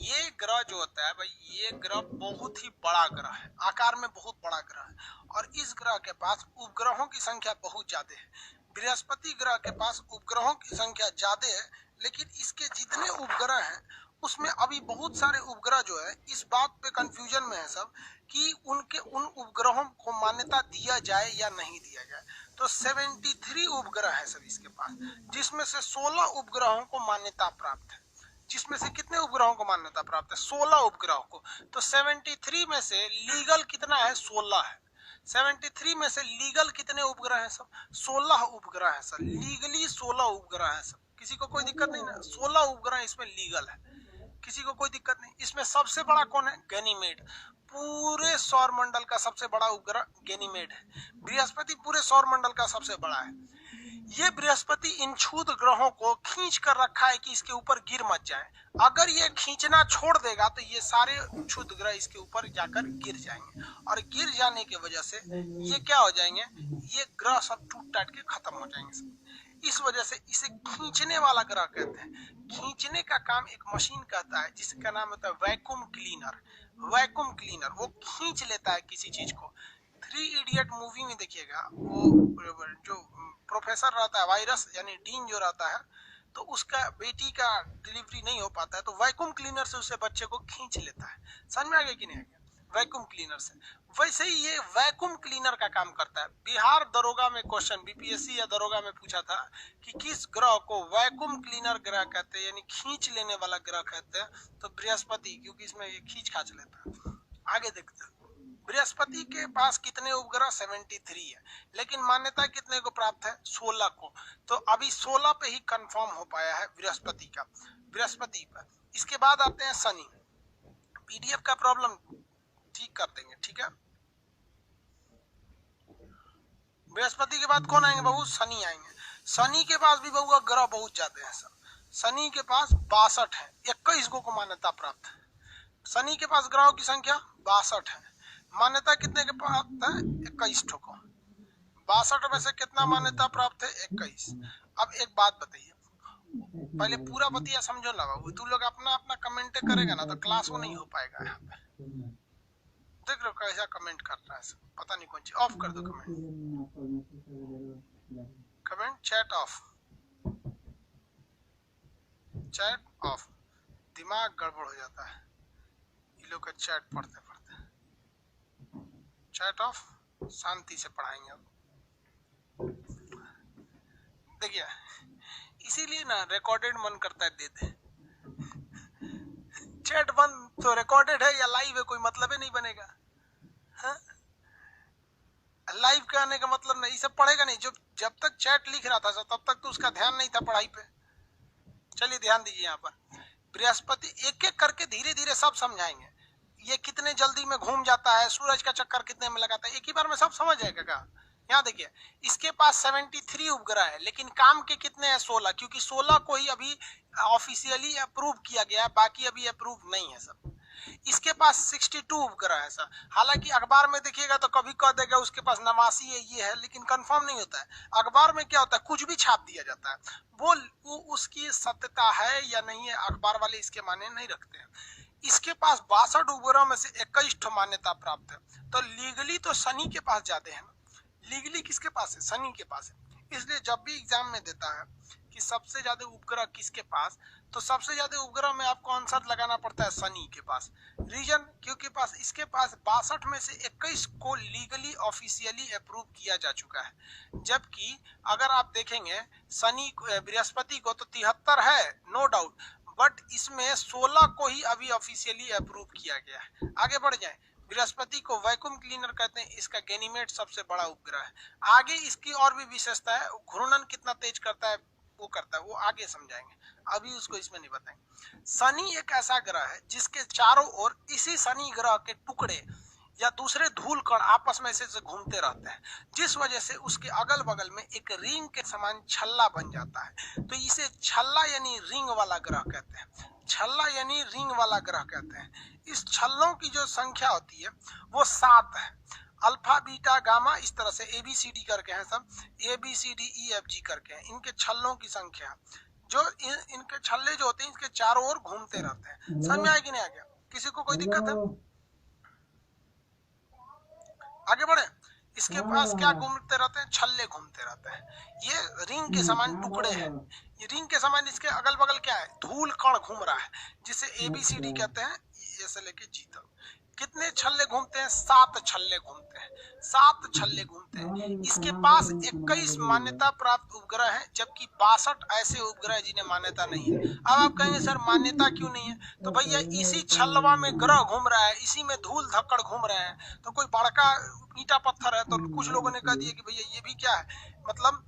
ये ग्रह जो होता है भाई, ये ग्रह बहुत ही बड़ा ग्रह है, आकार में बहुत बड़ा ग्रह है, और इस ग्रह के पास उपग्रहों की संख्या बहुत ज्यादा है। बृहस्पति ग्रह के पास उपग्रहों की संख्या ज्यादा है, लेकिन इसके जितने उपग्रह हैं उसमें अभी बहुत सारे उपग्रह जो है इस बात पे कंफ्यूजन में है सब कि उन उपग्रहों को मान्यता दिया जाए या नहीं दिया जाए। तो 73 उपग्रह है सब इसके पास, जिसमें से 16 उपग्रहों को मान्यता प्राप्त है। जिसमें से कितने उपग्रहों को मान्यता प्राप्त है? 16 उपग्रहों को। तो 73 में से लीगल कितना है? 16 है। 73 में से लीगल कितने उपग्रह हैं? सब 16 उपग्रह हैं सर, लीगली 16 उपग्रह हैं सब। किसी को कोई दिक्कत नहीं ना? 16 उपग्रह इसमें लीगल है, किसी को कोई दिक्कत नहीं। इसमें सबसे बड़ा कौन है? गैनीमेड। पूरे सौर मंडल का सबसे बड़ा उपग्रह गैनीमेड है। बृहस्पति पूरे सौर मंडल का सबसे बड़ा है। ये बृहस्पति इन क्षुद्र ग्रहों को खींच कर रखा है कि इसके ऊपर गिर मत जाए। अगर ये खींचना छोड़ देगा तो ये सारे क्षुद्र ग्रह इसके ऊपर जाकर गिर जाएंगे, और गिर जाने की वजह से ये क्या हो जाएंगे? ये ग्रह सब टूट टाट के खत्म हो जाएंगे। इस वजह से इसे खींचने वाला ग्रह कहते हैं। खींचने का काम एक मशीन करता है जिसका नाम होता है वैक्यूम क्लीनर। वैक्यूम क्लीनर वो खींच लेता है किसी चीज को। 3 इडियट मूवी में देखिएगा, वो जो प्रोफेसर रहता है वायरस यानी डीन जो रहता है, तो उसका बेटी का डिलीवरी नहीं हो पाता है, तो वैक्यूम क्लीनर से उसे बच्चे को खींच लेता है। समझ में आ गया कि नहीं आ गया? वैक्यूम क्लीनर से। वैसे ही ये वैक्यूम क्लीनर का काम करता है। बिहार दरोगा में क्वेश्चन बीपीएससी या दरोगा में पूछा था कि किस ग्रह को वैक्यूम क्लीनर ग्रह कहते हैं, यानी खींच लेने वाला ग्रह कहते हैं, तो बृहस्पति, क्योंकि इसमें ये खींच खाच लेता है। आगे देखते हैं, बृहस्पति के पास कितने उपग्रह? 73 है, लेकिन मान्यता कितने को प्राप्त है? 16 को। तो अभी 16 पे ही कंफर्म हो पाया है बृहस्पति का, बृहस्पति पर। इसके बाद आते हैं शनि। पीडीएफ का प्रॉब्लम ठीक कर देंगे, ठीक है। बृहस्पति के बाद कौन आएंगे बाबू? शनि आएंगे। शनि के पास भी बाबू ग्रह बहुत ज्यादा है सर। शनि के पास 62 है, 21 को मान्यता प्राप्त है। शनि के पास ग्रहों की संख्या 62 है, मान्यता कितने के प्राप्त है? 21 को। 62 में से कितना मान्यता प्राप्त है? 21। अब एक बात बताइए, पहले पूरा बतिया समझो ना बाबू, तू लोग अपना अपना कमेंट करेगा ना तो क्लास वो नहीं हो पाएगा। यहाँ पे देख लो कैसा कमेंट कर रहा है, पता नहीं कौन चीज। ऑफ कर दो comment, comment chat off, chat off. दिमाग गड़बड़ हो जाता है ये लोग का चैट पढ़ते पढ़ते। चैट ऑफ, शांति से पढ़ाएंगे। देखिए इसीलिए ना रिकॉर्डेड मन करता है दे दे। चैट बंद तो रिकॉर्डेड है या लाइव है कोई मतलब ही नहीं बनेगा। लाइव के आने का मतलब नहीं, सब पढ़ेगा नहीं। जब तक चैट लिख रहा था तब तक तो उसका ध्यान नहीं था पढ़ाई पे। चलिए ध्यान दीजिए, यहाँ पर बृहस्पति एक एक करके धीरे धीरे सब समझाएंगे। ये कितने जल्दी में घूम जाता है, सूरज का चक्कर कितने में लगाता है, एक ही बार में सब समझ जाएगा क्या? यहाँ देखिए इसके पास 73 उपग्रह है, लेकिन काम के कितने हैं? 16, क्योंकि 16 को ही अभी ऑफिशियली अप्रूव किया गया है, बाकी अभी अप्रूव नहीं है सब। इसके पास 62 उपग्रह है सर। हालांकि अखबार में देखिएगा तो कभी कह देगा उसके पास 89 है, ये है, लेकिन कंफर्म नहीं होता है। अखबार में क्या होता है, कुछ भी छाप दिया जाता है, वो उसकी सत्यता है या नहीं है अखबार वाले इसके माने नहीं रखते हैं। इसके पास 62 उपग्रह में से 21 मान्यता प्राप्त है। तो लीगली तो शनि के पास ज्यादा है। लीगली किसके पास है? शनि के पास है। इसलिए जब भी एग्जाम में देता है कि सबसे ज्यादा उपग्रह किसके पास, तो सबसे ज्यादा उपग्रह में आपको आंसर लगाना पड़ता है शनि के पास। रीजन, क्योंकि पास इसके पास 62 में से 21 को लीगली ऑफिशियली अप्रूव किया जा चुका है। जबकि अगर आप देखेंगे शनि बृहस्पति को तो 73 है नो डाउट, बट इसमें 16 को ही अभी ऑफिशियली अप्रूव किया गया है। आगे बढ़ जाए, बृहस्पति को वैक्यूम क्लीनर कहते हैं। इसका गैनीमेड सबसे बड़ा उपग्रह है। आगे इसकी और भी विशेषता है, घूर्णन कितना तेज करता है वो करता है, वो आगे समझाएंगे, अभी उसको इसमें नहीं बताएंगे। शनि एक ऐसा ग्रह है जिसके चारों ओर इसी शनि ग्रह के टुकड़े या दूसरे धूल कण आपस में से घूमते रहते हैं, जिस वजह से उसके अगल बगल में एक रिंग के समान छल्ला बन जाता है। तो इसे छल्ला यानी रिंग वाला ग्रह कहते हैं। छल्ला यानी रिंग वाला ग्रह कहते हैं। इस छल्लों की जो संख्या होती है वो 7 है। अल्फा बीटा गामा इस तरह से ABCD करके हैं, सब ABCDEFG करके हैं इनके छल्लों की संख्या। जो इनके छल्ले जो होते हैं इसके चारों ओर घूमते रहते हैं। समझ में आया कि नहीं आ गया? किसी को कोई दिक्कत है? आगे बढ़े। इसके पास क्या घूमते रहते हैं? छल्ले घूमते रहते हैं। ये रिंग के समान टुकड़े हैं। ये रिंग के समान, इसके अगल बगल क्या है? धूल कण घूम रहा है, जिसे ABCD कहते हैं, ये से लेके जी तक। कितने छल्ले घूमते हैं? 7 छल्ले घूमते हैं। 7 छल्ले घूमते हैं। इसके पास 21 मान्यता प्राप्त उपग्रह हैं, जबकि 62 ऐसे उपग्रह जिन्हें मान्यता नहीं है। अब आप कहेंगे सर मान्यता क्यों नहीं है? तो भैया इसी छल्लवा में ग्रह घूम रहा है, इसी में धूल धक्कड़ घूम रहे हैं। तो कोई बड़का ईटा पत्थर है तो कुछ लोगों ने कह दिया कि भैया ये भी क्या है, मतलब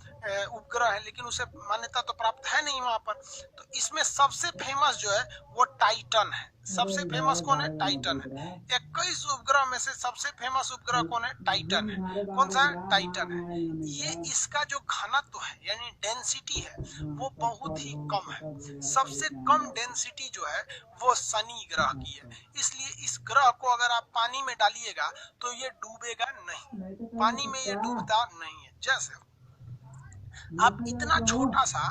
उपग्रह है, लेकिन उसे मान्यता तो प्राप्त है नहीं वहां पर। तो इसमें सबसे फेमस जो है वो टाइटन है। सबसे फेमस कौन है? टाइटन है। 21 उपग्रह में से सबसे फेमस उपग्रह कौन है? टाइटन है। कौन सा है? टाइटन है। ये इसका जो घनत्व है यानी डेंसिटी है वो बहुत ही कम है। सबसे कम डेंसिटी जो है वो शनि ग्रह की है। इसलिए इस ग्रह को अगर आप पानी में डालिएगा तो ये डूबेगा नहीं, पानी में ये डूबता नहीं है। जैसे आप इतना छोटा सा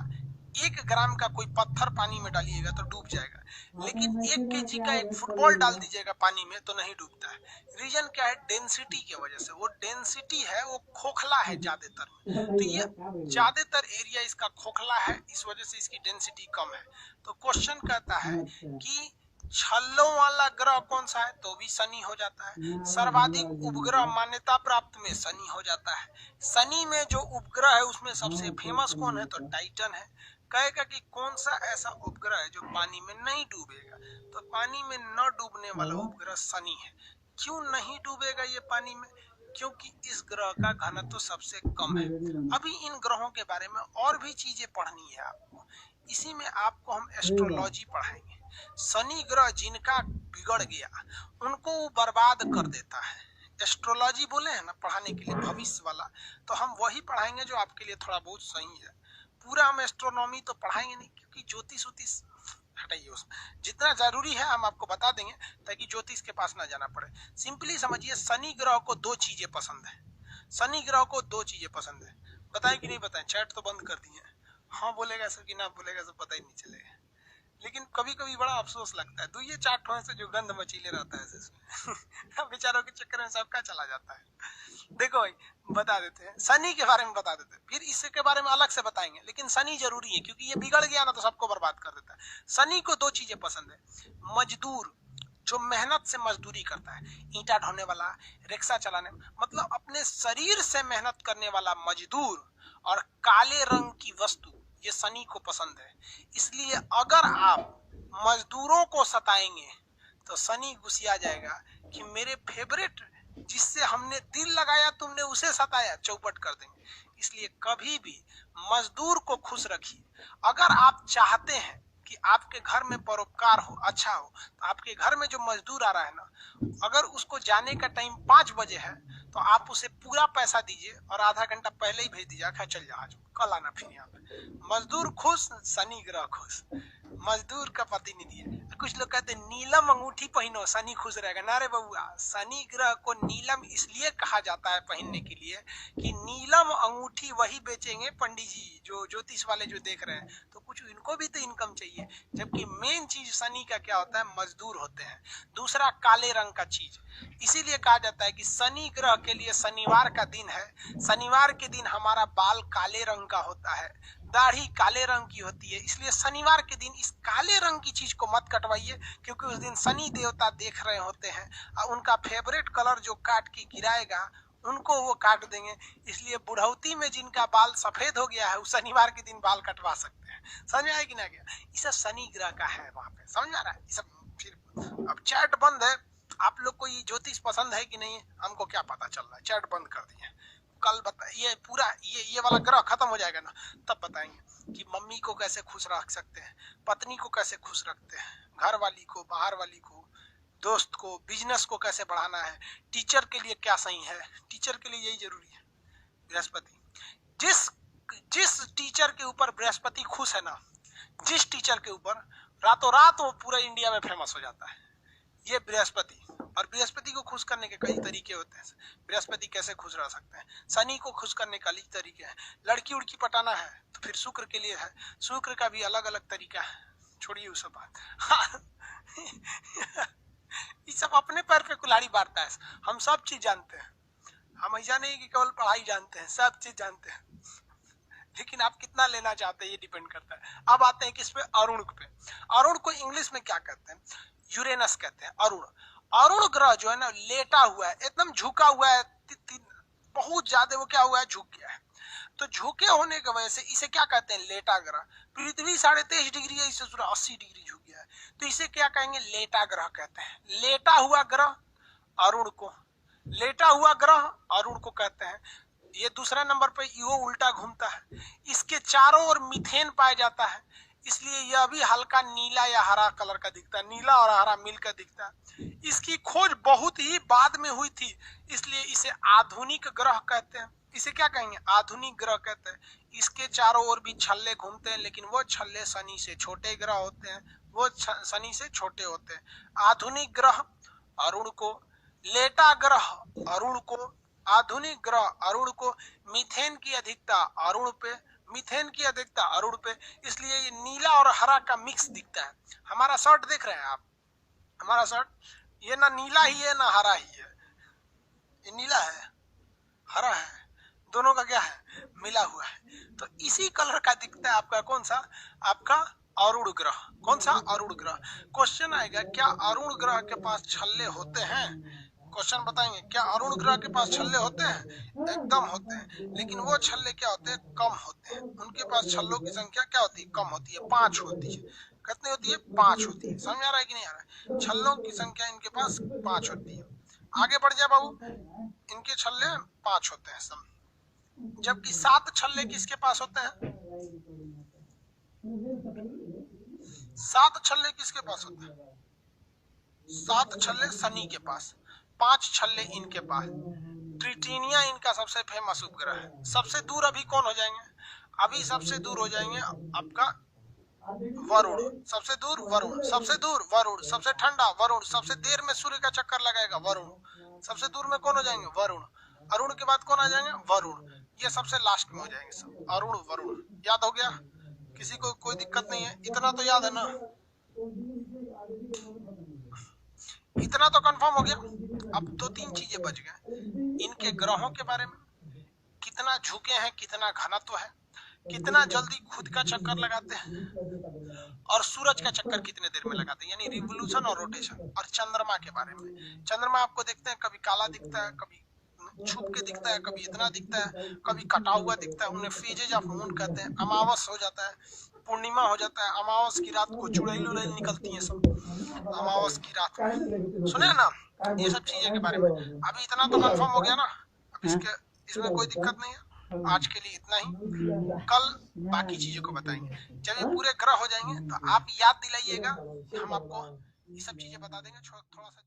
1 ग्राम का कोई पत्थर पानी में डालिएगा तो डूब जाएगा, लेकिन 1 kg का एक फुटबॉल डाल दीजिएगा पानी में तो नहीं डूबता है। रीजन क्या है? डेंसिटी की वजह से। वो डेंसिटी है वो खोखला है ज्यादातर में, तो ये ज्यादातर एरिया इसका खोखला है, इस वजह से इसकी डेंसिटी कम है। तो क्वेश्चन कहता है कि छल्लों वाला ग्रह कौन सा है? तो भी शनि हो जाता है। सर्वाधिक उपग्रह मान्यता प्राप्त में शनि हो जाता है। शनि में जो उपग्रह है उसमें सबसे फेमस कौन है? तो टाइटन है। कहेगा कि कौन सा ऐसा उपग्रह है जो पानी में नहीं डूबेगा? तो पानी में न डूबने वाला उपग्रह शनि है। क्यों नहीं डूबेगा ये पानी में? क्योंकि इस ग्रह का घनत्व सबसे कम है। अभी इन ग्रहों के बारे में और भी चीजें पढ़नी है आपको, इसी में आपको हम एस्ट्रोलॉजी पढ़ाएंगे। शनि ग्रह जिनका बिगड़ गया उनको वो बर्बाद कर देता है। एस्ट्रोलॉजी बोले हैं ना पढ़ाने के लिए, भविष्य वाला, तो हम वही पढ़ाएंगे जो आपके लिए थोड़ा बहुत सही है। पूरा हम एस्ट्रोनॉमी तो पढ़ाएंगे नहीं, क्योंकि ज्योतिष उतिष हटाइए, उसमें जितना जरूरी है हम आपको बता देंगे ताकि ज्योतिष के पास ना जाना पड़े। सिंपली समझिए, शनि ग्रह को 2 चीजें पसंद है। शनि ग्रह को 2 चीजें पसंद है। बताएं कि नहीं बताएं? चैट तो बंद कर दिए। हाँ बोलेगा सर कि ना बोलेगा सर पता ही नहीं चलेगा। लेकिन कभी कभी बड़ा अफसोस लगता है, तो ये 4 ठों से जो गंध मचीले रहता है इसमें बेचारों के चक्कर में सबका चला जाता है। देखो भाई बता देते हैं, शनि के बारे में बता देते हैं, फिर इसके बारे में अलग से बताएंगे, लेकिन शनि जरूरी है क्योंकि ये बिगड़ गया ना तो सबको बर्बाद कर देता है। शनि को 2 चीजें पसंद है। मजदूर, जो मेहनत से मजदूरी करता है, ईंटा ढोने वाला, रिक्शा चलाने, मतलब अपने शरीर से मेहनत करने वाला मजदूर, और काले रंग की वस्तु, ये शनि को पसंद है। इसलिए अगर आप मजदूरों को सताएंगे तो शनि गुस्सा जाएगा कि मेरे फेवरेट जिससे हमने दिल लगाया तुमने उसे सताया, चौपट कर देंगे। इसलिए कभी भी मजदूर को खुश रखिए। अगर आप चाहते हैं कि आपके घर में परोपकार हो, अच्छा हो, तो आपके घर में जो मजदूर आ रहा है ना, अगर उसको जाने का टाइम 5 बजे है तो आप उसे पूरा पैसा दीजिए और आधा घंटा पहले ही भेज दीजिए, आखिर चल जा आज कल आना फिर यहाँ पे। मजदूर खुश, शनि ग्रह खुश, मजदूर का प्रतिनिधि है। कुछ लोग कहते हैं नीलम अंगूठी पहनो शनि खुश रहेगा। ना रे बउआ, शनि ग्रह को नीलम इसलिए कहा जाता है पहनने के लिए कि नीलम अंगूठी वही बेचेंगे पंडित जी, जो ज्योतिष वाले जो देख रहे हैं, तो कुछ इनको भी तो इनकम चाहिए। जबकि मेन चीज शनि का क्या होता है? मजदूर होते हैं। दूसरा काले रंग का चीज, इसीलिए कहा जाता है कि शनि ग्रह के लिए शनिवार का दिन है। शनिवार के दिन हमारा बाल काले रंग का होता है, दाढ़ी काले रंग की होती है। इसलिए शनिवार के दिन इस काले रंग की चीज को मत कटवाइए, क्योंकि उस दिन शनि देवता देख रहे होते हैं और उनका फेवरेट कलर जो काट के गिराएगा उनको वो काट देंगे। इसलिए बुढ़ौती में जिनका बाल सफेद हो गया है वो शनिवार के दिन बाल कटवा सकते हैं। समझ में आया कि ना गया? ये सब शनि ग्रह का है वहां पे, समझ आ रहा है? ये सब फिर अब चैट बंद है, आप लोग को ये ज्योतिष पसंद है कि नहीं, हमको क्या पता चल रहा है, चैट बंद कर दिए। कल बता, ये पूरा ये वाला ग्रह खत्म हो जाएगा ना, तब बताएंगे कि मम्मी को कैसे खुश रख सकते हैं, पत्नी को कैसे खुश रखते हैं, घर वाली को, बाहर वाली को, दोस्त को, बिजनेस को कैसे बढ़ाना है, टीचर के लिए क्या सही है, टीचर के लिए यही जरूरी है। बृहस्पति, जिस जिस टीचर के ऊपर बृहस्पति खुश है ना, जिस टीचर के ऊपर, रातों रात वो पूरा इंडिया में फेमस हो जाता है, ये बृहस्पति। और बृहस्पति को खुश करने के कई तरीके होते हैं। बृहस्पति कैसे खुश रह सकते हैं, शनि को खुश करने का अलग तरीके है, लड़की उड़की पटाना है तो फिर शुक्र के लिए है, शुक्र का भी अलग अलग तरीका है, छोड़िए वो सब बात। ये सब अपने पैर पे कुल्हाड़ी मारता है, हम सब चीज जानते हैं, हम ऐसा नहीं कि केवल पढ़ाई जानते हैं, सब चीज जानते हैं, लेकिन आप कितना लेना चाहते हैं ये डिपेंड करता है। अब आते हैं किस पे, अरुण पे। अरुण को इंग्लिश में क्या कहते हैं, यूरेनस कहते हैं। अरुण, अरुण ग्रह जो है ना लेटा हुआ है, एकदम झुका हुआ है, बहुत ज्यादा वो क्या हुआ है, झुक गया है। तो झुके होने की वजह से इसे क्या कहते हैं, लेटा ग्रह। पृथ्वी 23.5 डिग्री है, इसे 80 डिग्री झुक गया है, तो इसे क्या कहेंगे, लेटा ग्रह कहते हैं। लेटा हुआ ग्रह अरुण को, लेटा हुआ ग्रह अरुण को कहते हैं। ये दूसरा नंबर पे ईओ उल्टा घूमता है, इसके चारों ओर मीथेन पाया जाता है, इसलिए यह भी हल्का नीला या हरा कलर का दिखता है, नीला और हरा मिलकर दिखता है। इसकी खोज बहुत ही बाद में हुई थी, इसलिए इसे आधुनिक ग्रह कहते हैं। इसे क्या कहेंगे, आधुनिक ग्रह कहते हैं। इसके चारों ओर भी छल्ले घूमते हैं, लेकिन वो छल्ले शनि से छोटे ग्रह होते हैं, वो शनि से छोटे होते हैं। आधुनिक ग्रह अरुण को, लेटा ग्रह अरुण को, आधुनिक ग्रह अरुण को, मीथेन की अधिकता अरुण पे, मीथेन की अधिकता अरुण पे, इसलिए ये नीला और हरा का मिक्स दिखता है। हमारा शर्ट देख रहे हैं आप, हमारा शर्ट ये ना नीला ही है ना हरा ही है, ये नीला है, हरा है, दोनों का क्या है, मिला हुआ है। तो इसी कलर का दिखता है आपका कौन सा, आपका अरुण ग्रह। कौन सा, अरुण ग्रह। क्वेश्चन आएगा, क्या अरुण ग्रह के पास छल्ले होते हैं, क्वेश्चन बताएंगे, क्या अरुण ग्रह के पास छल्ले होते हैं, एकदम होते हैं, लेकिन वो छल्ले क्या होते हैं, कम होते हैं। उनके पास छल्लों की संख्या क्या होती है, कम होती है, 5 होती है। कितनी होती है, 5 होती है। समझ आ रहा है कि नहीं आ रहा है, छल्लों की संख्या इनके पास 5 होती है। आगे बढ़ जाए बाबू, इनके छल्ले 5 होते हैं सब, जबकि 7 छल्ले किसके पास होते हैं, 7 छल्ले किसके पास होते हैं, 7 छल्ले शनि के पास, 5 छल्ले इनके पास। ट्रिटिनिया इनका सबसे फेमस उपग्रह है। सबसे दूर अभी कौन हो जाएंगे, अभी सबसे दूर हो जाएंगे आपका वरुण, सबसे दूर वरुण, सबसे दूर वरुण, सबसे ठंडा वरुण, सबसे देर में सूर्य का चक्कर लगाएगा वरुण। सबसे दूर में कौन हो जाएंगे, वरुण। अरुण के बाद कौन आ जाएंगे, वरुण। ये सबसे लास्ट में हो जाएंगे सब, अरुण वरुण। याद हो गया, किसी को कोई दिक्कत नहीं है, इतना तो याद है ना, इतना तो कंफर्म हो गया। अब 2-3 चीजें बच गए, इनके ग्रहों के बारे में, कितना झुके हैं, कितना घनत्व है, कितना जल्दी खुद का चक्कर लगाते हैं, और सूरज का चक्कर कितने देर में लगाते हैं, यानी रिवोल्यूशन और रोटेशन। और चंद्रमा के बारे में, चंद्रमा आपको देखते हैं कभी काला दिखता है, कभी छुप के दिखता है, कभी इतना दिखता है, कभी कटा हुआ दिखता है, उन्हें फेजेज ऑफ मून कहते हैं। अमावस हो जाता है, पूर्णिमा हो जाता है, अमावस की रात को चुड़ैल उड़ैल निकलती है सब, अमावस की रात में, सुने ना ये सब चीजें के बारे में। अभी इतना तो कंफर्म हो गया ना, अब इसमें कोई दिक्कत नहीं है। आज के लिए इतना ही, कल बाकी चीजों को बताएंगे। जब ये पूरे ग्रह हो जाएंगे तो आप याद दिलाइएगा, हम आपको ये सब चीजें बता देंगे थोड़ा सा।